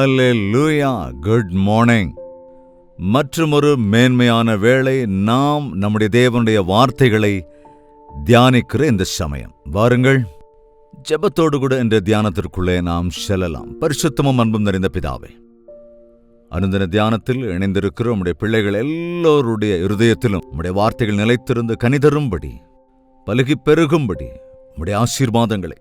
ஹல்லேலூயா. Good morning. மற்றுமொரு மேன்மையான வேளை நாம் நம்முடைய தேவனுடைய வார்த்தைகளை தியானிக்கிற இந்த சமயம். வாருங்கள், ஜெபத்தோடு கூட இந்த தியானத்திற்குள்ளே நாம் செல்லலாம். பரிசுத்தமும் அன்பும் நிறைந்த பிதாவே, அனுதின தியானத்தில் இணைந்திருக்கிற உம்முடைய பிள்ளைகள் எல்லோருடைய இருதயத்திலும் உம்முடைய வார்த்தைகள் நிலைத்திருந்து கனிதரும்படி, பலுகி பெருகும்படி உம்முடைய ஆசீர்வாதங்களை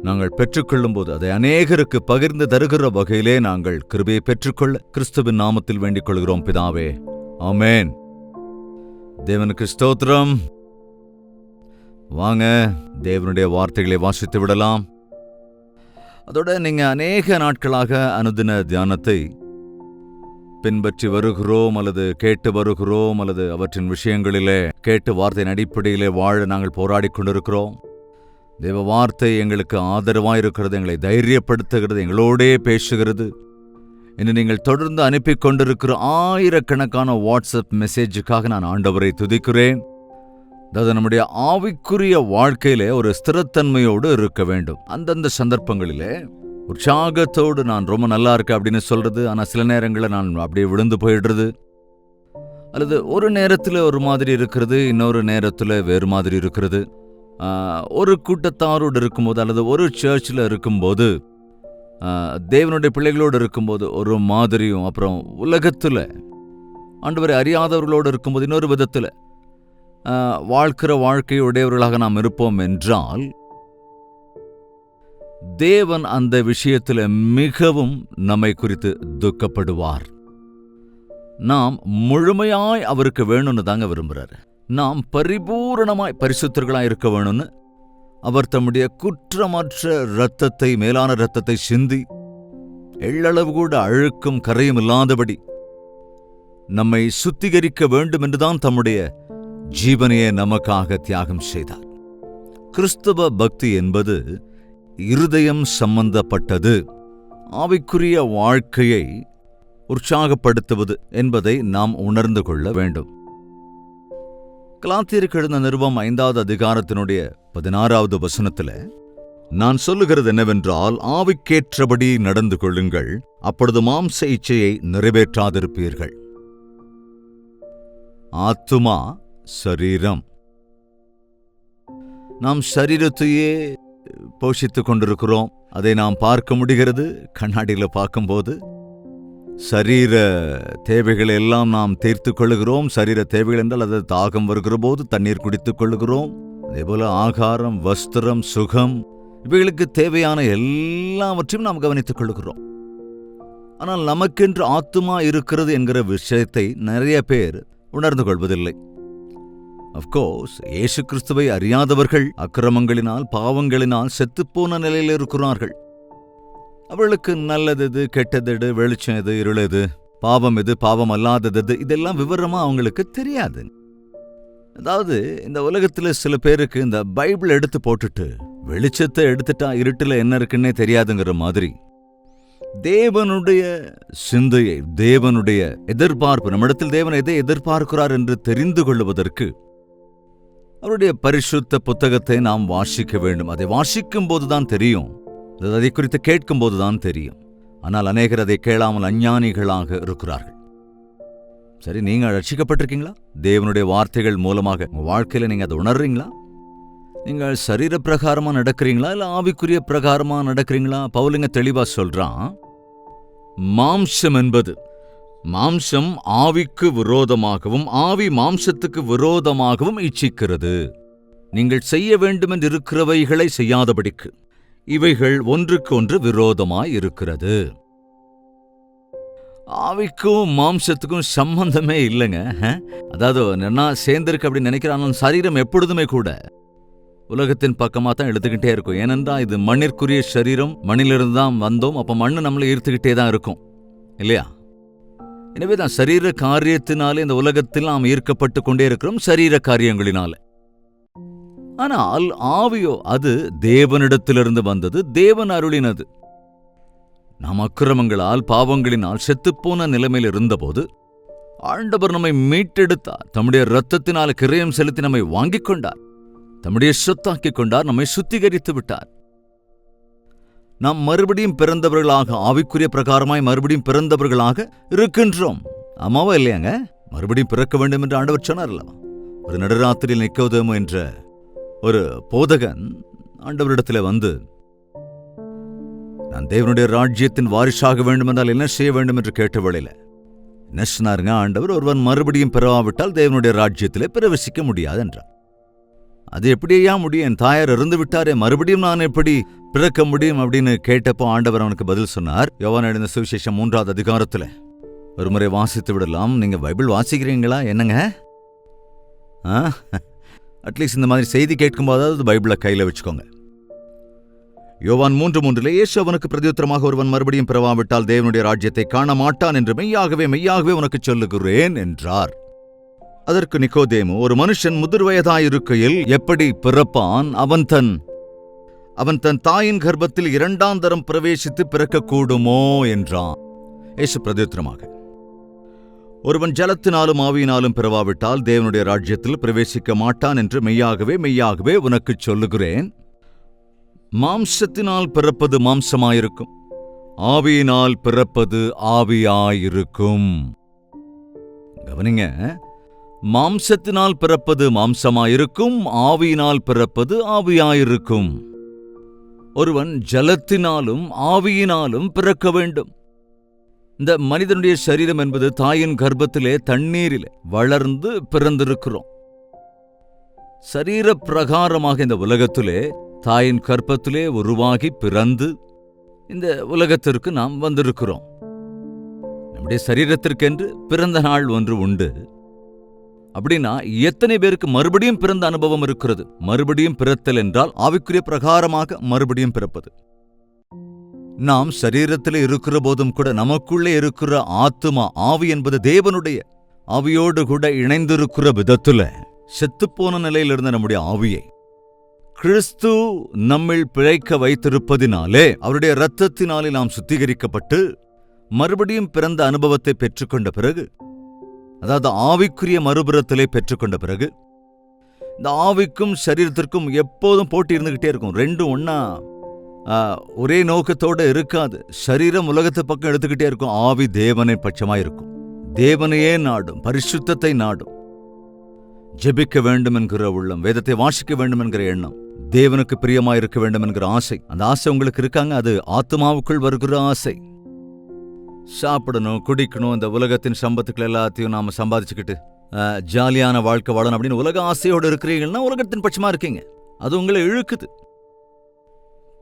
நாங்கள் பெற்றுக்கொள்ளும் போது அதை அநேகருக்கு பகிர்ந்து தருகிற வகையிலே நாங்கள் கிருபையை பெற்றுக்கொள்ள கிறிஸ்துவின் நாமத்தில் வேண்டிக் கொள்கிறோம் பிதாவே, ஆமென். தேவனுக்கு ஸ்தோத்திரம். வாங்க, தேவனுடைய வார்த்தைகளை வாசித்து விடலாம். அதோட நீங்க அநேக நாட்களாக அனுதின தியானத்தை பின்பற்றி வருகிறோம் அல்லது கேட்டு வருகிறோம் அல்லது அவற்றின் விஷயங்களிலே கேட்டு வார்த்தையின் அடிப்படையிலே வாழ நாங்கள் போராடி கொண்டிருக்கிறோம். தேவ வார்த்தை எங்களுக்கு ஆதரவாயிருக்கிறது, எங்களை தைரியப்படுத்துகிறது, எங்களோடே பேசுகிறது. இன்று நீங்கள் தொடர்ந்து அனுப்பி கொண்டிருக்கிற ஆயிரக்கணக்கான வாட்ஸ்அப் மெசேஜுக்காக நான் ஆண்டவரை துதிக்கிறேன். அதாவது நம்முடைய ஆவிக்குரிய வாழ்க்கையிலே ஒரு ஸ்திரத்தன்மையோடு இருக்க வேண்டும். அந்தந்த சந்தர்ப்பங்களிலே உற்சாகத்தோடு நான் ரொம்ப நல்லா இருக்கேன் அப்படின்னு சொல்றது, ஆனால் சில நேரங்களில் நான் அப்படியே விழுந்து போயிடுறது, அல்லது ஒரு நேரத்தில் ஒரு மாதிரி இருக்கிறது, இன்னொரு நேரத்தில் வேறு மாதிரி இருக்கிறது. ஒரு கூட்டத்தாரோடு இருக்கும்போது அல்லது ஒரு சர்ச்சில் இருக்கும்போது, தேவனுடைய பிள்ளைகளோடு இருக்கும்போது ஒரு மாதிரியும், அப்புறம் உலகத்தில் ஆண்டவரை அறியாதவர்களோடு இருக்கும்போது இன்னொரு விதத்தில் வாழ்க்கிற வாழ்க்கையுடையவர்களாக நாம் இருப்போம் என்றால், தேவன் அந்த விஷயத்தில் மிகவும் நம்மை குறித்து துக்கப்படுவார். நாம் முழுமையாய் அவருக்கு வேணும்னு தாங்க விரும்புகிறார். நாம் பரிபூரணமாய் பரிசுத்தர்களாய் இருக்க வேணும்னு அவர் தம்முடைய குற்றமற்ற இரத்தத்தை, மேலான இரத்தத்தை சிந்தி எள்ளளவு கூட அழுக்கும் கரையும் இல்லாதபடி நம்மை சுத்திகரிக்க வேண்டும் என்றுதான் தம்முடைய ஜீவனையே நமக்காக தியாகம் செய்தார். கிறிஸ்தவ பக்தி என்பது இருதயம் சம்பந்தப்பட்டது. ஆவிக்குரிய வாழ்க்கையை உற்சாகப்படுத்துவது என்பதை நாம் உணர்ந்து கொள்ள வேண்டும். கலாத்தியருக்கு எழுதின நிருபம் 5வது அதிகாரத்தினுடைய 16வது வசனத்தில், நான் சொல்லுகிறது என்னவென்றால், ஆவிக்கேற்றபடி நடந்து கொள்ளுங்கள், அப்பொழுது மாம்ச இச்சையை நிறைவேற்றாதிருப்பீர்கள். ஆத்துமா, சரீரம். நாம் சரீரத்தையே போஷித்துக் கொண்டிருக்கிறோம். அதை நாம் பார்க்க முடிகிறது. கண்ணாடியில் பார்க்கும்போது சரீர தேவைகளை எல்லாம் நாம் தீர்த்து கொள்ளுகிறோம். சரீர தேவைகள் என்றால் அது தாகம் வருகிற போது தண்ணீர் குடித்துக் கொள்ளுகிறோம். அதேபோல ஆகாரம், வஸ்திரம், சுகம், இவைகளுக்கு தேவையான எல்லாவற்றையும் நாம் கவனித்துக் கொள்ளுகிறோம். ஆனால் நமக்கென்று ஆத்துமா இருக்கிறது என்கிற விஷயத்தை நிறைய பேர் உணர்ந்து கொள்வதில்லை. அஃப்கோர்ஸ், இயேசு கிறிஸ்துவை அறியாதவர்கள் அக்கிரமங்களினால், பாவங்களினால் செத்துப்போன நிலையில் இருக்கிறார்கள். அவர்களுக்கு நல்லது எது, கெட்டது எது, வெளிச்சம் எது, இருள் எது, பாவம் எது, பாவம் அல்லாதது, இதெல்லாம் விவரமா அவங்களுக்கு தெரியாது. அதாவது இந்த உலகத்துல சில பேருக்கு இந்த பைபிள் எடுத்து போட்டுட்டு வெளிச்சத்தை எடுத்துட்டா இருட்டுல என்ன இருக்குன்னே தெரியாதுங்கிற மாதிரி தேவனுடைய சிந்தையை, தேவனுடைய எதிர்பார்ப்பு, நம்மிடத்தில் தேவன் எதை எதிர்பார்க்கிறார் என்று தெரிந்து கொள்வதற்கு அவருடைய பரிசுத்த புத்தகத்தை நாம் வாசிக்க வேண்டும். அதை வாசிக்கும் போதுதான் தெரியும், அதை குறித்து கேட்கும் போதுதான் தெரியும். ஆனால் அநேகர் அதை கேளாமல் அஞ்ஞானிகளாக இருக்கிறார்கள். சரி, நீங்க ரட்சிக்கப்பட்டிருக்கீங்களா? தேவனுடைய வார்த்தைகள் மூலமாக உங்க வாழ்க்கையில நீங்க அதை உணர்றீங்களா? நீங்கள் சரீர பிரகாரமா நடக்கிறீங்களா இல்ல ஆவிக்குரிய பிரகாரமா நடக்கிறீங்களா? பவுலுங்க தெளிவா சொல்றான், மாம்சம் என்பது, மாம்சம் ஆவிக்கு விரோதமாகவும் ஆவி மாம்சத்துக்கு விரோதமாகவும் இச்சிக்கிறது. நீங்கள் செய்ய வேண்டுமென்று இருக்கிறவைகளை செய்யாதபடிக்கு இவைகள் ஒன்றுக்கு ஒன்று விரோதமாய் இருக்கிறது. ஆவிக்கும் மாம்சத்துக்கும் சம்பந்தமே இல்லைங்க. அதாவது என்ன சேர்ந்திருக்கு அப்படின்னு நினைக்கிறான். சரீரம் எப்பொழுதுமே கூட உலகத்தின் பக்கமாக தான் எடுத்துக்கிட்டே இருக்கும். ஏனென்றால் இது மண்ணிற்குரிய சரீரம், மண்ணிலிருந்து தான் வந்தோம். அப்போ மண்ணு நம்மளை ஈர்த்துக்கிட்டே தான் இருக்கும் இல்லையா? எனவே தான் சரீர காரியத்தினாலே இந்த உலகத்தில் நாம் ஈர்க்கப்பட்டு கொண்டே இருக்கிறோம், சரீர காரியங்களினால. ஆனால் ஆவியோ அது தேவனிடத்திலிருந்து வந்தது, தேவன் அருளினது. நாம் அக்கிரமங்களால், பாவங்களினால் செத்துப்போன நிலைமையில் இருந்தபோது ஆண்டவர் நம்மை மீட்டெடுத்தார். தம்முடைய இரத்தத்தினால் கிரயம் செலுத்தி நம்மை வாங்கிக் கொண்டார், தம்முடைய சொத்தாக்கிக் கொண்டார், நம்மை சுத்திகரித்து விட்டார். நாம் மறுபடியும் பிறந்தவர்களாக, ஆவிக்குரிய பிரகாரமாய் மறுபடியும் பிறந்தவர்களாக இருக்கின்றோம். ஆமாவா இல்லையாங்க? மறுபடியும் பிறக்க வேண்டும் என்று ஆண்டவர் சொன்னார் அல்லவா? ஒரு நடுராத்திரியில் நிக்கோதேமு என்ற ஒரு போதகன் ஆண்டவரிடத்தில் வந்து, நான் தேவனுடைய ராஜ்யத்தின் வாரிசாக வேண்டும் என்றால் என்ன செய்ய வேண்டும் என்று கேட்ட வேளையில என்ன சொன்னாருங்க ஆண்டவர்? ஒருவன் மறுபடியும் பிறவாவிட்டால் தேவனுடைய ராஜ்யத்திலே பிரவேசிக்க முடியாது என்றார். அது எப்படியா முடியும்? என் தாயார் இறந்து விட்டாரே, மறுபடியும் நான் எப்படி பிறக்க முடியும் அப்படின்னு கேட்டப்போ ஆண்டவர் அவனுக்கு பதில் சொன்னார். யோவான் எழுதின சுவிசேஷம் 3வது அதிகாரத்தில் ஒரு முறை வாசித்து விடலாம். நீங்க பைபிள் வாசிக்கிறீங்களா? என்னங்க, அட்லீஸ்ட் இந்த மாதிரி செய்தி கேட்கும்போதாவது பைபிளை கையில் வச்சுக்கோங்க. யோவான் 3:3 இயேசு அவனுக்கு பிரதியுத்தரமாக, ஒருவன் மறுபடியும் பிறவாவிட்டால் தேவனுடைய ராஜ்யத்தை காண மாட்டான் என்று மெய்யாகவே மெய்யாகவே உனக்கு சொல்லுகிறேன் என்றார். அதற்கு நிக்கோதேமு, ஒரு மனுஷன் முதிர் வயதாயிருக்கையில் எப்படி பிறப்பான்? அவன் தன் தாயின் கர்ப்பத்தில் 2ஆம் தரம் பிரவேசித்து பிறக்கக்கூடுமோ என்றான். இயேசு பிரதியுத்தரமாக, ஒருவன் ஜலத்தினாலும் ஆவியினாலும் பிறவாவிட்டால் தேவனுடைய ராஜ்யத்தில் பிரவேசிக்க மாட்டான் என்று மெய்யாகவே மெய்யாகவே உனக்கு சொல்லுகிறேன். மாம்சத்தினால் பிறப்பது மாம்சமாயிருக்கும், ஆவியினால் பிறப்பது ஆவியாயிருக்கும். கவனிங்க, மாம்சத்தினால் பிறப்பது மாம்சமாயிருக்கும், ஆவியினால் பிறப்பது ஆவியாயிருக்கும். ஒருவன் ஜலத்தினாலும் ஆவியினாலும் பிறக்க வேண்டும். இந்த மனிதனுடைய சரீரம் என்பது தாயின் கர்ப்பத்திலே தண்ணீரிலே வளர்ந்து பிறந்திருக்கிறோம். சரீர பிரகாரமாக இந்த உலகத்திலே தாயின் கர்ப்பத்திலே உருவாகி பிறந்து இந்த உலகத்திற்கு நாம் வந்திருக்கிறோம். நம்முடைய சரீரத்திற்கென்று பிறந்த நாள் ஒன்று உண்டு. அப்படின்னா எத்தனை பேருக்கு மறுபடியும் பிறந்த அனுபவம் இருக்கிறது? மறுபடியும் பிறத்தல் என்றால் ஆவிக்குரிய பிரகாரமாக மறுபடியும் பிறப்பது. நாம் சரீரத்தில் இருக்கிற போதும் கூட நமக்குள்ளே இருக்கிற ஆத்துமா, ஆவி என்பது தேவனுடைய ஆவியோடு கூட இணைந்திருக்கிற விதத்துல செத்துப்போன நிலையில் இருந்த நம்முடைய ஆவியை கிறிஸ்து நம்மில் பிழைக்க வைத்திருப்பதினாலே, அவருடைய இரத்தத்தினாலே நாம் சுத்திகரிக்கப்பட்டு மறுபடியும் பிறந்த அனுபவத்தை பெற்றுக்கொண்ட பிறகு, அதாவது ஆவிக்குரிய மறுபிறத்திலே பெற்றுக்கொண்ட பிறகு, இந்த ஆவிக்கும் சரீரத்திற்கும் எப்போதும் போட்டி இருந்துகிட்டே இருக்கும். ரெண்டும் ஒன்னா ஒரே நோக்கத்தோடு இருக்காது. சரீரம் உலகத்து பக்கம் எடுத்துக்கிட்டே இருக்கும், ஆவி தேவனை பட்சமாய் இருக்கும். தேவனையே நாடும், பரிசுத்தத்தை நாடும், ஜெபிக்க வேண்டும் என்கிற உள்ளம், வேதத்தை வாசிக்க வேண்டும் என்கிற எண்ணம், தேவனுக்கு பிரியமாயிருக்க வேண்டும் என்கிற ஆசை. அந்த ஆசை உங்களுக்கு இருக்காங்க. அது ஆத்மாவுக்குள் வருகிற ஆசை. சாப்பிடணும், குடிக்கணும், இந்த உலகத்தின் சம்பத்துக்கள் எல்லாத்தையும் நாம சம்பாதிச்சுக்கிட்டு ஜாலியான வாழ்க்கை வாழணும் அப்படின்னு உலக ஆசையோடு இருக்கிறீங்கன்னா உலகத்தின் பட்சமா இருக்கீங்க. அது உங்களை இழுக்குது.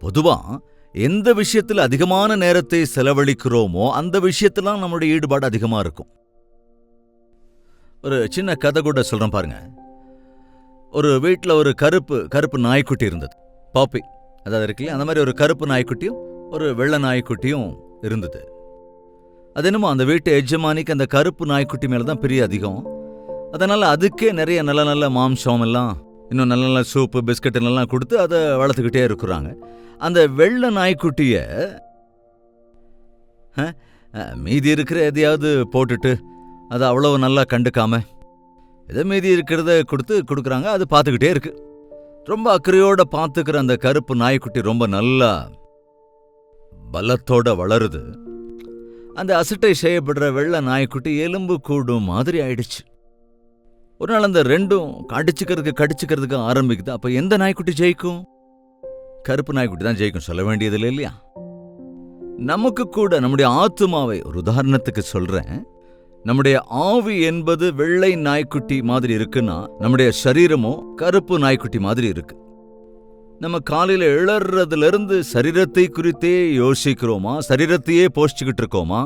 பொதுவா எந்த விஷயத்தில் அதிகமான நேரத்தை செலவழிக்கிறோமோ அந்த விஷயத்துல நம்மளுடைய ஈடுபாடு அதிகமா இருக்கும். ஒரு சின்ன கதை கூட சொல்றேன் பாருங்க. ஒரு வீட்டில் ஒரு கருப்பு நாய்க்குட்டி இருந்தது. பாப்பி அதாவது இருக்குல்ல, அந்த மாதிரி ஒரு கருப்பு நாய்க்குட்டியும் ஒரு வெள்ளை நாய்க்குட்டியும் இருந்தது. அது என்னமோ அந்த வீட்டு எஜமானிக்கு அந்த கருப்பு நாய்க்குட்டி மேலதான் பிரிய அதிகம். அதனால அதுக்கே நிறைய நல்ல நல்ல மாம்சம் எல்லாம், இன்னும் நல்ல நல்ல சூப்பு பிஸ்கட் எல்லாம் கொடுத்து அதை வளர்த்துக்கிட்டே இருக்கிறாங்க. அந்த வெள்ளை நாய்க்குட்டிய மீதி இருக்கிற எதையாவது போட்டுட்டு அதை அவ்வளவு நல்லா கண்டுக்காம எதை மீதி இருக்கிறத கொடுக்குறாங்க. அது பார்த்துக்கிட்டே இருக்கு. ரொம்ப அக்கறையோட பார்த்துக்கிற அந்த கருப்பு நாய்க்குட்டி ரொம்ப நல்லா பலத்தோட வளருது. அந்த அசட்டை செய்யப்படுற வெள்ளை நாய்க்குட்டி எலும்பு கூடும் மாதிரி ஆயிடுச்சு. ஒரு நாள் அந்த ரெண்டும் கடிச்சுக்கிறதுக்கு ஆரம்பிக்குது. அப்ப எந்த நாய்க்குட்டி ஜெயிக்கும்? கருப்பு நாய்க்குட்டி தான் ஜெயிக்கும், சொல்ல வேண்டியதில்லை இல்லையா? நமக்கு கூட நம்முடைய ஆத்துமாவை ஒரு உதாரணத்துக்கு சொல்றேன். நம்முடைய ஆவி என்பது வெள்ளை நாய்க்குட்டி மாதிரி இருக்குன்னா, நம்முடைய சரீரமோ கருப்பு நாய்க்குட்டி மாதிரி இருக்கு. நம்ம காலையில எழறதுல இருந்து சரீரத்தை குறித்தே யோசிக்கிறோமா, சரீரத்தையே போஷிச்சுக்கிட்டு இருக்கோமா,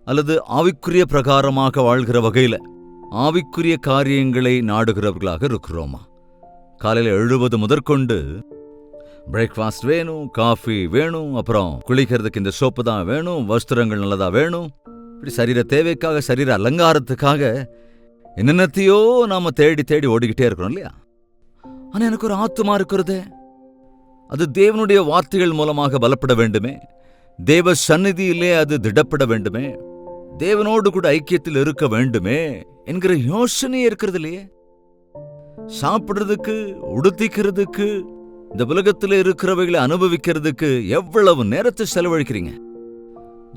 அல்லது ஆவிக்குரிய பிரகாரமாக வாழ்கிற வகையில ஆவிக்குரிய காரியங்களை நாடுகிறவர்களாக இருக்கிறோமா? காலையில எழுவது முதற்கொண்டு பிரேக்ஃபாஸ்ட் வேணும், காஃபி வேணும், அப்புறம் குளிக்கிறதுக்கு இந்த சோப்பு தான் வேணும், வஸ்திரங்கள் நல்லதா வேணும், இப்படி சரீர தேவைக்காக, சரீர அலங்காரத்துக்காக என்னென்னத்தையோ நாம தேடி ஓடிக்கிட்டே இருக்கிறோம் இல்லையா? ஆனா எனக்கு ஒரு ஆத்துமா இருக்கிறதே, அது தேவனுடைய வார்த்தைகள் மூலமாக பலப்பட வேண்டுமே, தேவ சந்நிதியிலே அது திடப்பட வேண்டுமே, தேவனோடு கூட ஐக்கியத்தில் இருக்க வேண்டுமே என்கிற யோசனையே இருக்கிறது இல்லையே. சாப்பிடுறதுக்கு, உடுத்திக்கிறதுக்கு, இந்த உலகத்தில் இருக்கிறவைகளை அனுபவிக்கிறதுக்கு எவ்வளவு நேரத்தை செலவழிக்கிறீங்க?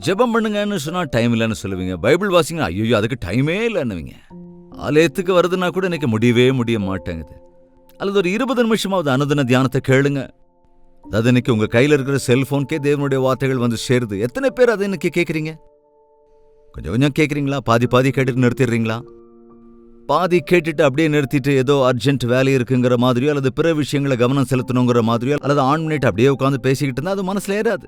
ஜெபம் பண்ணுங்கன்னு சொன்னா டைம் இல்லைன்னு சொல்லுவீங்க. பைபிள் வாசிங்க, ஐயோ அதுக்கு டைமே இல்லைன்னுவீங்க. ஆலயத்துக்கு வருதுன்னா கூட இன்னைக்கு முடிய மாட்டேங்குது. அல்லது ஒரு 20 நிமிஷமாவது அனுதின தியானத்தை கேளுங்க. அதாவது இன்னைக்கு உங்க கையில் இருக்கிற செல்போன்கே தேவனுடைய வார்த்தைகள் வந்து சேருது. எத்தனை பேர் அதை இன்னைக்கு கேட்குறீங்க? கொஞ்சம் கேட்குறீங்களா? பாதி கேட்டுட்டு நிறுத்திடுறீங்களா? பாதி கேட்டுட்டு அப்படியே நிறுத்திட்டு ஏதோ அர்ஜென்ட் வேலை இருக்குங்கிற மாதிரியோ அல்லது பிற விஷயங்களை கவனம் செலுத்தணுங்கிற மாதிரியோ அல்லது ஆன் பண்ணிட்டு அப்படியே உட்காந்து பேசிக்கிட்டு இருந்தா அது மனசுல ஏறாது.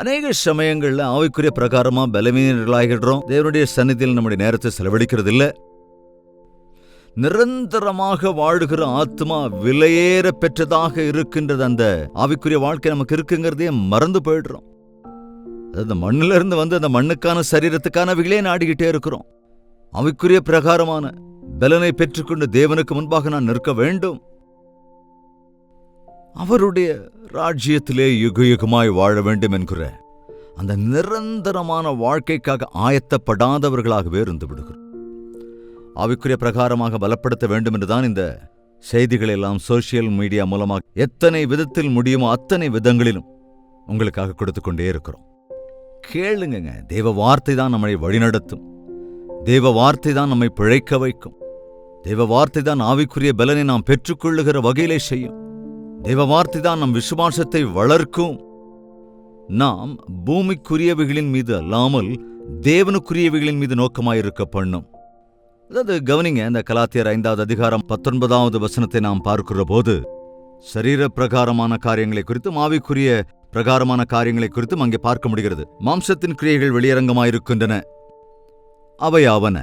அநேக சமயங்கள்ல ஆவிக்குரிய பிரகாரமா பலவீனர்களாகிடுறோம். தேவனுடைய சந்நிதியில் நம்முடைய நேரத்தை செலவழிக்கிறது இல்லை. நிரந்தரமாக வாழ்கிற ஆத்மா விலையேற பெற்றதாக இருக்கின்றது. அந்த ஆவிக்குரிய வாழ்க்கை நமக்கு இருக்குங்கிறதே மறந்து போயிடுறோம். அந்த மண்ணில இருந்து வந்து அந்த மண்ணுக்கான சரீரத்துக்கானவைகளே நாடிக்கிட்டே இருக்கிறோம். ஆவிக்குரிய பிரகாரமான பலனை பெற்றுக்கொண்டு தேவனுக்கு முன்பாக நான் நிற்க வேண்டும். அவருடைய ராஜ்யத்திலே யுகயுகமாய் வாழ வேண்டும் என்கிற அந்த நிரந்தரமான வாழ்க்கைக்காக ஆயத்தப்படாதவர்களாகவே இருந்து விடுகிறோம். ஆவிக்குரிய பிரகாரமாக பலப்படுத்த வேண்டும் என்றுதான் இந்த செய்திகள் எல்லாம் சோசியல் மீடியா மூலமாக எத்தனை விதத்தில் முடியுமோ அத்தனை விதங்களிலும் உங்களுக்காக கொடுத்து கொண்டே இருக்கிறோம். கேளுங்க. தேவ வார்த்தை தான் நம்மை வழிநடத்தும். தேவ வார்த்தை தான் நம்மை பிழைக்க வைக்கும். தேவ வார்த்தை தான் ஆவிக்குரிய பலனை நாம் பெற்றுக்கொள்ளுகிற வகையிலே செய்யும். தேவ வார்த்தை தான் நம் விசுவாசத்தை வளர்க்கும். நாம் பூமிக்குரியவைகளின் மீது அல்லாமல் தேவனுக்குரியவைகளின் மீது நோக்கமாயிருக்க பண்ணும். அதாவது கவனிங்க, இந்த கலாத்தியர் 5வது அதிகாரம் 19வது வசனத்தை நாம் பார்க்கிற போது சரீர பிரகாரமான காரியங்களை குறித்தும் ஆவிக்குரிய பிரகாரமான காரியங்களை குறித்தும் அங்கே பார்க்க முடிகிறது. மாம்சத்தின் கிரியைகள் வெளியரங்கமாயிருக்கின்றன. அவையாவன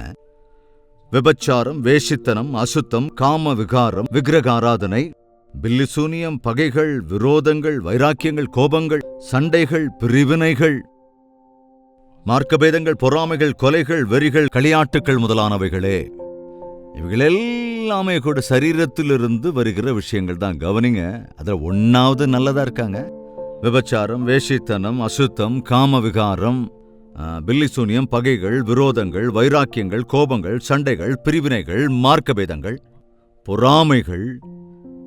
விபச்சாரம், வேசித்தனம், அசுத்தம், காம விகாரம், விக்கிரகாராதனை, பில்லிசூனியம், பகைகள், விரோதங்கள், வைராக்கியங்கள், கோபங்கள், சண்டைகள், பிரிவினைகள், மார்க்கபேதங்கள், பொறாமைகள், கொலைகள், வெறிகள், களியாட்டுக்கள் முதலானவைகளே. இவைகள் எல்லாமே கூட சரீரத்திலிருந்து வருகிற விஷயங்கள் தான். கவனிங்க, அதுல ஒன்னாவது நல்லதா இருக்காங்க. விபச்சாரம், வேசித்தனம், அசுத்தம், காம விகாரம், பில்லிசூனியம், பகைகள், விரோதங்கள், வைராக்கியங்கள், கோபங்கள், சண்டைகள், பிரிவினைகள், மார்க்கபேதங்கள், பொறாமைகள்,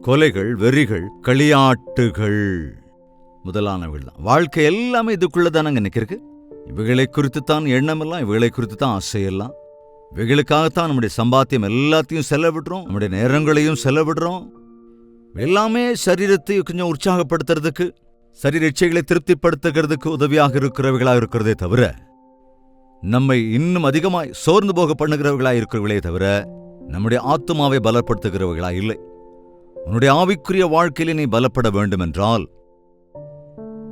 கொலைகள், வெறிகள், களியாட்டுகள் முதலானவைகள் தான். வாழ்க்கை எல்லாமே இதுக்குள்ளதானங்க நிற்கிருக்கு. இவைகளை குறித்துத்தான் எண்ணமெல்லாம், இவைகளை குறித்து தான் ஆசையெல்லாம். இவைகளுக்காகத்தான் நம்முடைய சம்பாத்தியம் எல்லாத்தையும் செலவிடுறோம், நம்முடைய நேரங்களையும் செலவிடுறோம். எல்லாமே சரீரத்தை கொஞ்சம் உற்சாகப்படுத்துறதுக்கு, சரீர இச்சைகளை திருப்திப்படுத்துகிறதுக்கு உதவியாக இருக்கிறவர்களாக இருக்கிறதே தவிர நம்மை இன்னும் அதிகமாய் சோர்ந்து போக பண்ணுகிறவர்களாக இருக்கிறவர்களே தவிர நம்முடைய ஆத்துமாவை பலப்படுத்துகிறவர்களா இல்லை. உன்னுடைய ஆவிக்குரிய வாழ்க்கையிலே நீ பலப்பட வேண்டுமென்றால்,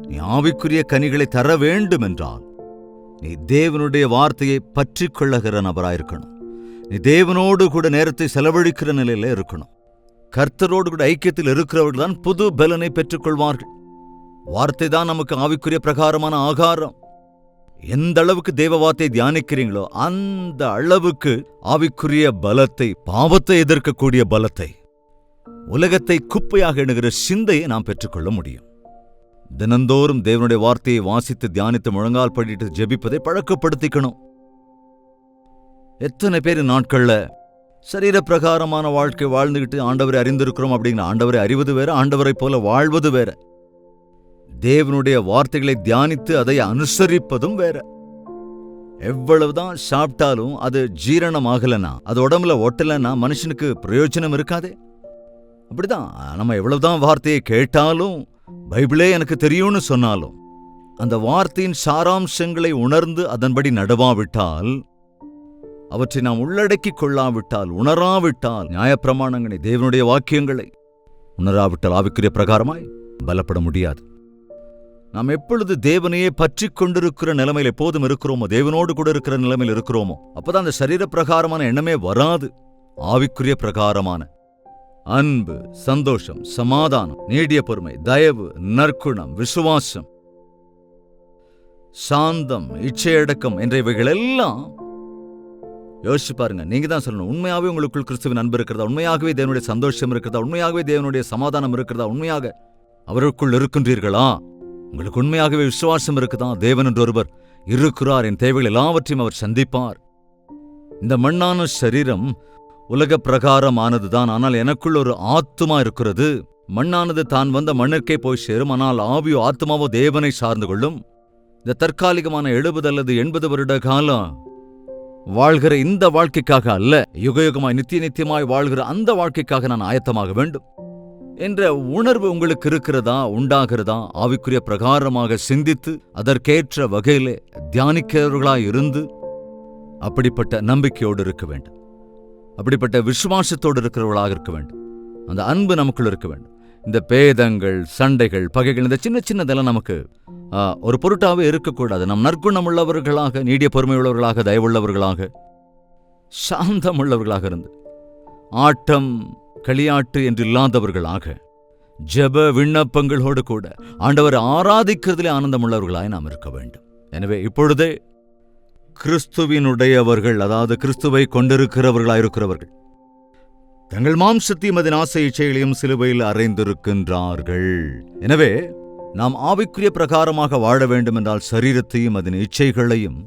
நீ ஆவிக்குரிய கனிகளை தர வேண்டுமென்றால், நீ தேவனுடைய வார்த்தையை பற்றி கொள்ளுகிற நபராயிருக்கணும். நீ தேவனோடு கூட நேரத்தை செலவழிக்கிற நிலையில இருக்கணும். கர்த்தரோடு கூட ஐக்கியத்தில் இருக்கிறவர்கள் தான் புது பலனை பெற்றுக்கொள்வார்கள். வார்த்தை தான் நமக்கு ஆவிக்குரிய பிரகாரமான ஆகாரம். எந்த அளவுக்கு தேவ வார்த்தையை தியானிக்கிறீங்களோ அந்த அளவுக்கு ஆவிக்குரிய பலத்தை, பாவத்தை எதிர்க்கக்கூடிய பலத்தை, உலகத்தை குப்பையாக எண்ணுகிற சிந்தையை நாம் பெற்றுக்கொள்ள முடியும். தினந்தோறும் தேவனுடைய வார்த்தையை வாசித்து தியானித்து முழங்கால் படிட்டு ஜெபிப்பதை பழக்கப்படுத்திக்கணும். எத்தனை பேர் நாட்கள்ல சரீர பிரகாரமான வாழ்க்கை வாழ்ந்துகிட்டு ஆண்டவரை அறிந்திருக்கிறோம் அப்படிங்கிற, ஆண்டவரை அறிவது வேற, ஆண்டவரை போல வாழ்வது வேற. தேவனுடைய வார்த்தைகளை தியானித்து அதை அனுசரிப்பதும் வேற. எவ்வளவுதான் சாப்பிட்டாலும் அது ஜீரணம் ஆகலன்னா, அது உடம்புல ஒட்டலன்னா மனுஷனுக்கு பிரயோஜனம் இருக்காதே. அப்படிதான் நம்ம எவ்வளவுதான் வார்த்தையை கேட்டாலும், பைபிளே எனக்கு தெரியும்னு சொன்னாலும், அந்த வார்த்தையின் சாராம்சங்களை உணர்ந்து அதன்படி நடவாவிட்டால், அவற்றை நாம் உள்ளடக்கிக் கொள்ளாவிட்டால், உணராவிட்டால், நியாயப்பிரமாணங்களை, தேவனுடைய வாக்கியங்களை உணராவிட்டால் ஆவிக்குரிய பிரகாரமாய் பலப்பட முடியாது. நாம் எப்பொழுது தேவனையே பற்றி கொண்டிருக்கிற நிலைமையில் எப்போதும் இருக்கிறோமோ, தேவனோடு கூட இருக்கிற நிலைமையில் இருக்கிறோமோ, அப்பதான் அந்த சரீர பிரகாரமான எண்ணமே வராது. ஆவிக்குரிய பிரகாரமான அன்பு, சந்தோஷம், சமாதானம், நீடிய பொறுமை, தயவு, நற்குணம், விசுவாசம், சாந்தம், இச்சையடக்கம் என்ற இவைகள் எல்லாம் யோசிச்சு பாருங்க. நீங்க தான் சொல்லணும், உண்மையாகவே உங்களுக்குள் கிறிஸ்துவின் அன்பு இருக்கிறதா, உண்மையாகவே தேவனுடைய சந்தோஷம் இருக்கிறதா, உண்மையாகவே தேவனுடைய சமாதானம் இருக்கிறதா, உண்மையாக அவருக்குள் இருக்கின்றீர்களா, உங்களுக்கு உண்மையாகவே விசுவாசம் இருக்குதா, தேவன் என்று ஒருவர் இருக்கிறார், என் தேவைகள் எல்லாவற்றையும் அவர் சந்திப்பார். இந்த மண்ணான சரீரம் உலக பிரகாரமானதுதான், ஆனால் எனக்குள் ஒரு ஆத்துமா இருக்கிறது. மண்ணானது தான் வந்த மண்ணிற்கே போய் சேரும், ஆனால் ஆவியோ ஆத்மாவோ தேவனை சார்ந்து கொள்ளும். இந்த தற்காலிகமான 70 அல்லது 80 வருட காலம் வாழ்கிற இந்த வாழ்க்கைக்காக அல்ல, யுகயுகமாய் நித்திய நித்தியமாய் வாழ்கிற அந்த வாழ்க்கைக்காக நான் ஆயத்தமாக வேண்டும் என்ற உணர்வு உங்களுக்கு இருக்கிறதா, உண்டாகிறதா? ஆவிக்குரிய பிரகாரமாக சிந்தித்து அதற்கேற்ற வகையிலே தியானிக்கிறவர்களாய் இருந்து அப்படிப்பட்ட நம்பிக்கையோடு இருக்க வேண்டும், அப்படிப்பட்ட விசுவாசத்தோடு இருக்கிறவர்களாக இருக்க வேண்டும். அந்த அன்பு நமக்குள் இருக்க வேண்டும். இந்த பேதங்கள், சண்டைகள், பகைகள், இந்த சின்ன சின்னதெல்லாம் நமக்கு ஒரு பொருட்டாவே இருக்கக்கூடாது. நம் நற்குணம் உள்ளவர்களாக, நீடிய பொறுமை உள்ளவர்களாக, தயவுள்ளவர்களாக, சாந்தம் உள்ளவர்களாக இருந்து ஆட்டம் களியாட்டு என்று இல்லாதவர்களாக, ஜெப விண்ணப்பங்களோடு கூட ஆண்டவர் ஆராதிக்கிறதிலே ஆனந்தம் உள்ளவர்களாய் நாம் இருக்க வேண்டும். எனவே இப்பொழுதே கிறிஸ்துவினுடையவர்கள், அதாவது கிறிஸ்துவை கொண்டிருக்கிறவர்களாயிருக்கிறவர்கள், தங்கள் மாம்சத்தையும் அதன் ஆசை இச்சைகளையும் சிலுவையில் அறைந்திருக்கின்றார்கள். எனவே நாம் ஆவிக்குரிய பிரகாரமாக வாழ வேண்டும் என்றால் சரீரத்தையும் அதன் இச்சைகளையும்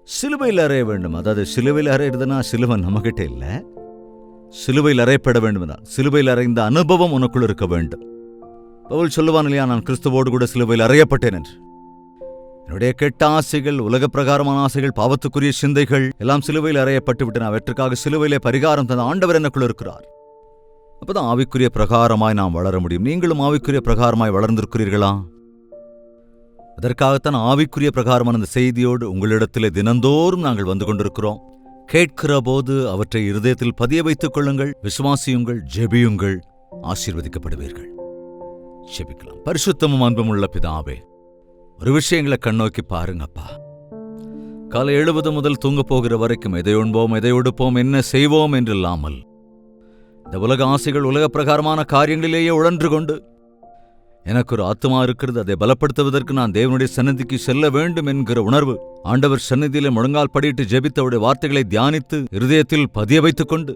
சிலுவையில் அறைய வேண்டும். அதாவது சிலுவையில் அறையிறதுனா சிலுவை நம்மகிட்ட இல்ல, சிலுவையில் அறையப்பட வேண்டும் என்றால் சிலுவையில் அறைந்த அனுபவம் உனக்குள் இருக்க வேண்டும். பவுல் சொல்லுவான் இல்லையா, நான் கிறிஸ்துவோடு கூட சிலுவையில் அறையப்பட்டேன் என்று. என்னுடைய கெட்ட ஆசைகள், உலக பிரகாரமான ஆசைகள், பாவத்துக்குரிய சிந்தைகள் எல்லாம் சிலுவையில் அறையப்பட்டு விட்டன. அவற்றுக்காக சிலுவையிலே பரிகாரம் தந்த ஆண்டவர் எனக்குள் இருக்கிறார். அப்பதான் ஆவிக்குரிய பிரகாரமாய் நாம் வளர முடியும். நீங்களும் ஆவிக்குரிய பிரகாரமாய் வளர்ந்திருக்கிறீர்களா? அதற்காகத்தான் ஆவிக்குரிய பிரகாரமான இந்த செய்தியோடு உங்களிடத்திலே தினந்தோறும் நாங்கள் வந்து கொண்டிருக்கிறோம். கேட்கிற போது அவற்றை இருதயத்தில் பதிய வைத்துக் கொள்ளுங்கள், விசுவாசியுங்கள், ஜெபியுங்கள், ஆசீர்வதிக்கப்படுவீர்கள். ஜெபிக்கலாம். பரிசுத்தமும் அன்பும் உள்ள பிதாவே, ஒரு விஷயங்களை கண்ணோக்கி பாருங்கப்பா. காலை 70 முதல் தூங்க போகிற வரைக்கும் எதை உண்போம், எதை உடுப்போம், என்ன செய்வோம் என்றில்லாமல் இந்த உலக ஆசைகள், உலக பிரகாரமான காரியங்களிலேயே உழன்று கொண்டு எனக்கு ஒரு ஆத்துமா இருக்கிறது, அதை பலப்படுத்துவதற்கு நான் தேவனுடைய சந்நிதிக்கு செல்ல வேண்டும் என்கிற உணர்வு, ஆண்டவர் சந்நிதியிலே முழங்கால் படியிட்டு ஜெபித்தவுடைய வார்த்தைகளை தியானித்து இருதயத்தில் பதிய வைத்துக் கொண்டு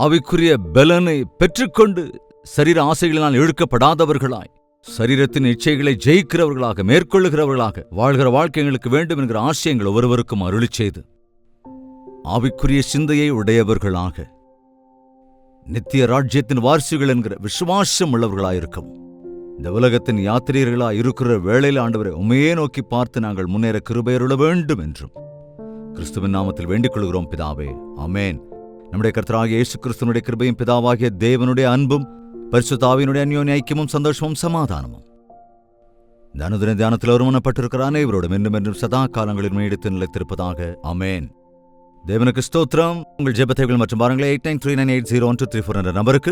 ஆவிக்குரிய பலனை பெற்றுக்கொண்டு சரீர ஆசைகளினால் இழுக்கப்படாதவர்களாய், சரீரத்தின் இச்சைகளை ஜெயிக்கிறவர்களாக, மேற்கொள்ளுகிறவர்களாக வாழ்கிற வாழ்க்கை எங்களுக்கு வேண்டும் என்கிற ஆசையங்கள் ஒவ்வொருவருக்கும் அருளி செய்து ஆவிக்குரிய சிந்தையை உடையவர்களாக நித்திய ராஜ்யத்தின் வாரிசுகள் என்கிற விசுவாசம் உள்ளவர்களாயிருக்கவும், இந்த உலகத்தின் யாத்திரியர்களாய் இருக்கிற வேளையில் ஆண்டவரை உமையே நோக்கி பார்த்து நாங்கள் முன்னேற கிருபையருள வேண்டும் என்றும் கிறிஸ்துவின் நாமத்தில் வேண்டிக் கொள்கிறோம் பிதாவே, ஆமென். நம்முடைய கர்த்தராகிய இயேசு கிறிஸ்துவினுடைய கிருபையும் பிதாவாகிய தேவனுடைய அன்பும் பரிசுத்த ஆவியினுடைய அந்யோன்ய ஐக்கியமும் சந்தோஷமும் சமாதானமும் இந்த அனுதின தியானத்தில் ஒருமனப்பட்டிருக்கிற அனைவரோடும் என்றும் என்றும் சதா காலங்களில் நீடித்து நிலைத்திருப்பதாக, ஆமென். தேவனுக்கு ஸ்தோத்திரம். உங்கள் ஜெபத்தைகள் மற்றும் பாருங்களே 8939801234 என்ற நம்பருக்கு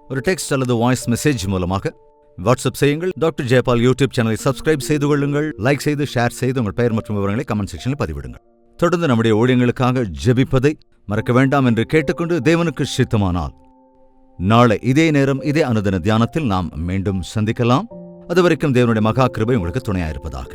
ஒரு டெக்ஸ்ட் அல்லது வாய்ஸ் மெசேஜ் மூலமாக வாட்ஸ்அப் செய்யுங்கள். டாக்டர் ஜெயபால் யூடியூப் சேனலை சப்ஸ்கிரைப் செய்து கொள்ளுங்கள். லைக் செய்து, ஷேர் செய்து உங்கள் பெயர் மற்றும் விவரங்களை கமெண்ட் செக்ஷனில் பதிவிடுங்கள். தொடர்ந்து நம்முடைய ஊழியங்களுக்காக ஜெபிப்பதை மறக்க வேண்டாம் என்று கேட்டுக்கொண்டு, தேவனுக்கு சித்தமானால் நாளை இதே நேரம் இதே அனுதின தியானத்தில் நாம் மீண்டும் சந்திக்கலாம். அதுவரைக்கும் தேவனுடைய மகா கிருபை உங்களுக்கு துணையாயிருப்பதாக.